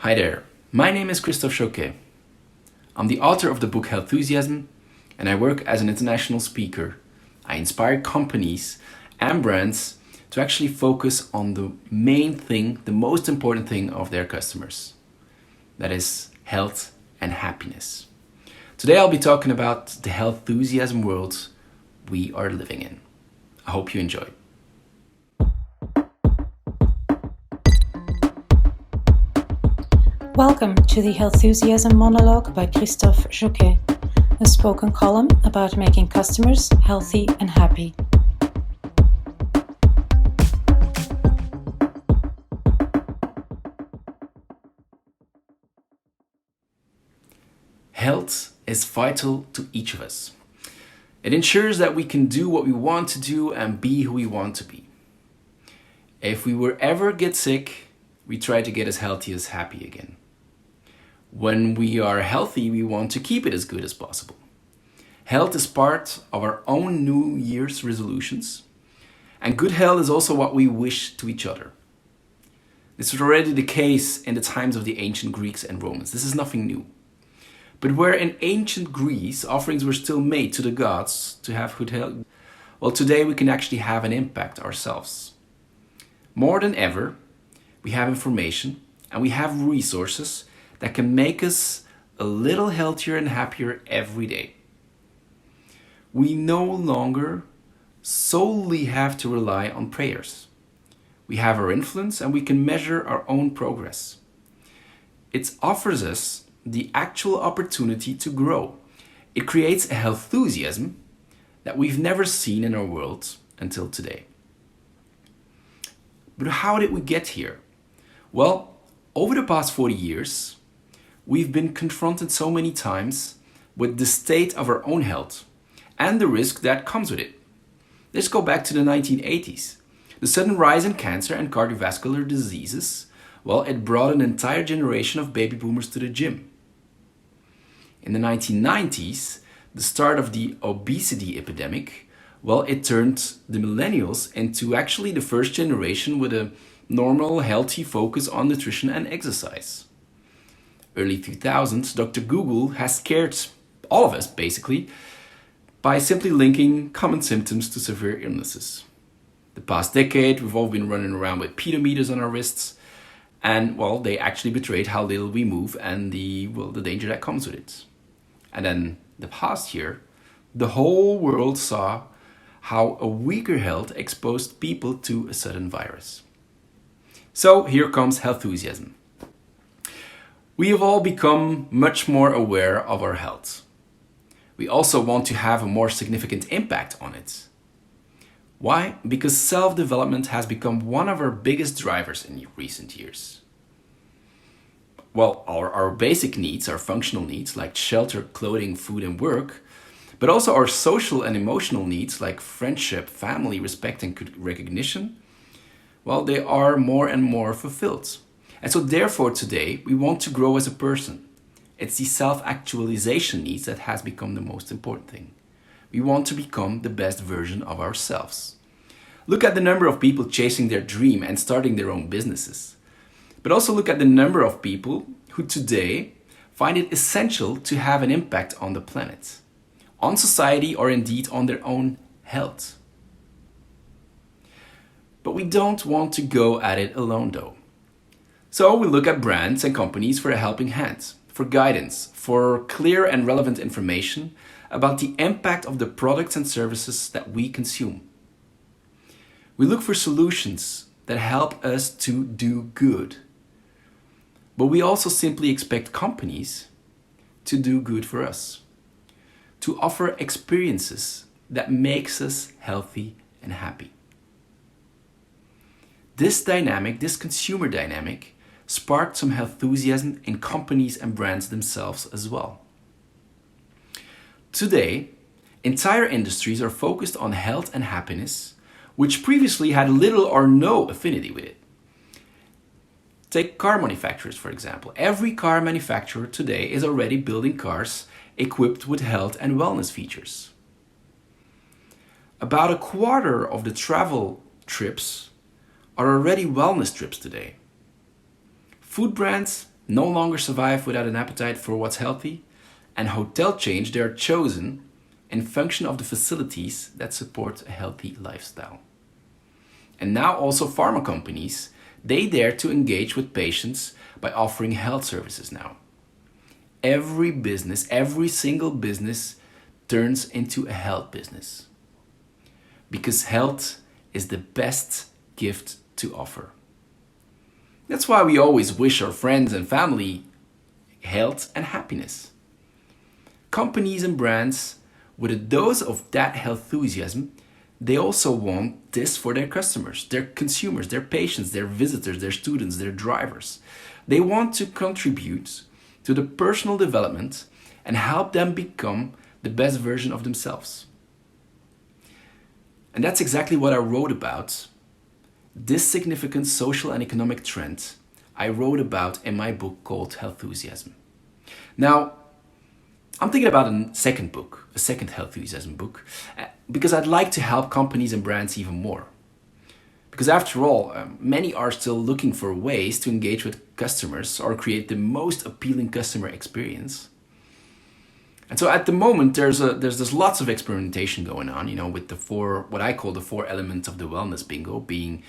Hi there, my name is Christophe Choquet. I'm the author of the book Healthusiasm, and I work as an international speaker. I inspire companies and brands to actually focus on the main thing, the most important thing of their customers. That is health and happiness. Today I'll be talking about the Healthusiasm world we are living in. I hope you enjoy. Welcome to the Healthusiasm monologue by Christophe Choquet, a spoken column about making customers healthy and happy. Health is vital to each of us. It ensures that we can do what we want to do and be who we want to be. If we were ever get sick, we try to get as healthy as happy again. When we are healthy, we want to keep it as good as possible. Health is part of our own New Year's resolutions, and good health is also what we wish to each other. This was already the case in the times of the ancient Greeks and Romans. This is nothing new. But where in ancient Greece offerings were still made to the gods to have good health, well, today we can actually have an impact ourselves. More than ever, we have information and we have resources that can make us a little healthier and happier every day. We no longer solely have to rely on prayers. We have our influence and we can measure our own progress. It offers us the actual opportunity to grow. It creates a healthusiasm that we've never seen in our world until today. But how did we get here? Well, over the past 40 years, we've been confronted so many times with the state of our own health and the risk that comes with it. Let's go back to the 1980s. The sudden rise in cancer and cardiovascular diseases, well, it brought an entire generation of baby boomers to the gym. In the 1990s, the start of the obesity epidemic, well, it turned the millennials into actually the first generation with a normal, healthy focus on nutrition and exercise. Early 2000s, Dr. Google has scared all of us, basically, by simply linking common symptoms to severe illnesses. The past decade, we've all been running around with pedometers on our wrists, and, well, they actually betrayed how little we move and the danger that comes with it. And then the past year, the whole world saw how a weaker health exposed people to a sudden virus. So here comes Healthusiasm. We have all become much more aware of our health. We also want to have a more significant impact on it. Why? Because self-development has become one of our biggest drivers in recent years. Well, our basic needs, our functional needs like shelter, clothing, food and work, but also our social and emotional needs like friendship, family, respect and recognition, well, they are more and more fulfilled. And so therefore today we want to grow as a person. It's the self-actualization needs that has become the most important thing. We want to become the best version of ourselves. Look at the number of people chasing their dream and starting their own businesses. But also look at the number of people who today find it essential to have an impact on the planet, on society, or indeed on their own health. But we don't want to go at it alone though. So we look at brands and companies for a helping hand, for guidance, for clear and relevant information about the impact of the products and services that we consume. We look for solutions that help us to do good. But we also simply expect companies to do good for us, to offer experiences that makes us healthy and happy. This dynamic, this consumer dynamic, sparked some enthusiasm in companies and brands themselves as well. Today, entire industries are focused on health and happiness, which previously had little or no affinity with it. Take car manufacturers, for example. Every car manufacturer today is already building cars equipped with health and wellness features. About a quarter of the travel trips are already wellness trips today. Food brands no longer survive without an appetite for what's healthy, and hotel chains, they are chosen in function of the facilities that support a healthy lifestyle. And now also pharma companies, they dare to engage with patients by offering health services now. Every business, every single business turns into a health business. Because health is the best gift to offer. That's why we always wish our friends and family health and happiness. Companies and brands with a dose of that healthusiasm, they also want this for their customers, their consumers, their patients, their visitors, their students, their drivers. They want to contribute to the personal development and help them become the best version of themselves. And that's exactly what I wrote about. This significant social and economic trend I wrote about in my book called Healthusiasm. Now, I'm thinking about a second Healthusiasm book, because I'd like to help companies and brands even more. Because after all, many are still looking for ways to engage with customers or create the most appealing customer experience. And so at the moment, there's lots of experimentation going on, with what I call the four elements of the wellness bingo, being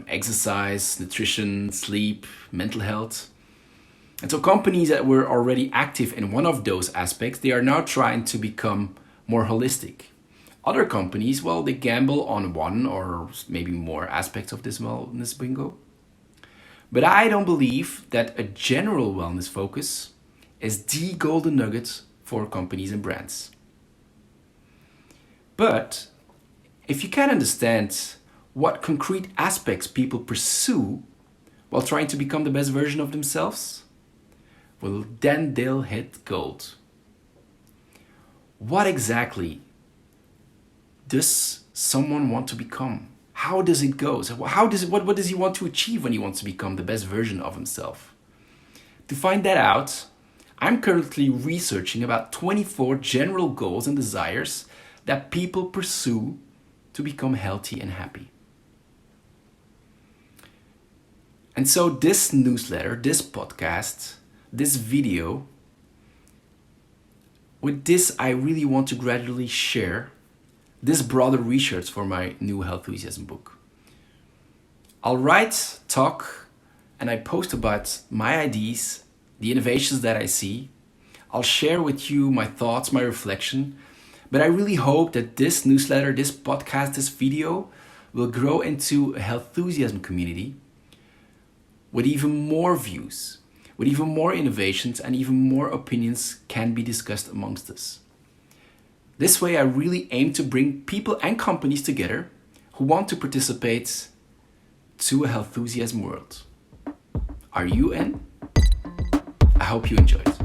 exercise, nutrition, sleep, mental health. And so companies that were already active in one of those aspects, they are now trying to become more holistic. Other companies, well, they gamble on one or maybe more aspects of this wellness bingo. But I don't believe that a general wellness focus is the golden nugget for companies and brands. But if you can understand what concrete aspects people pursue while trying to become the best version of themselves, well, then they'll hit gold. What exactly does someone want to become? How does it go? So what does he want to achieve when he wants to become the best version of himself? To find that out, I'm currently researching about 24 general goals and desires that people pursue to become healthy and happy. And so this newsletter, this podcast, this video, with this I really want to gradually share this broader research for my new Healthusiasm book. I'll write, talk, and I post about my ideas, the innovations that I see. I'll share with you my thoughts, my reflection, but I really hope that this newsletter, this podcast, this video will grow into a Healthusiasm community with even more views, with even more innovations, and even more opinions can be discussed amongst us. This way I really aim to bring people and companies together who want to participate to a Healthusiasm world. Are you in? I hope you enjoyed.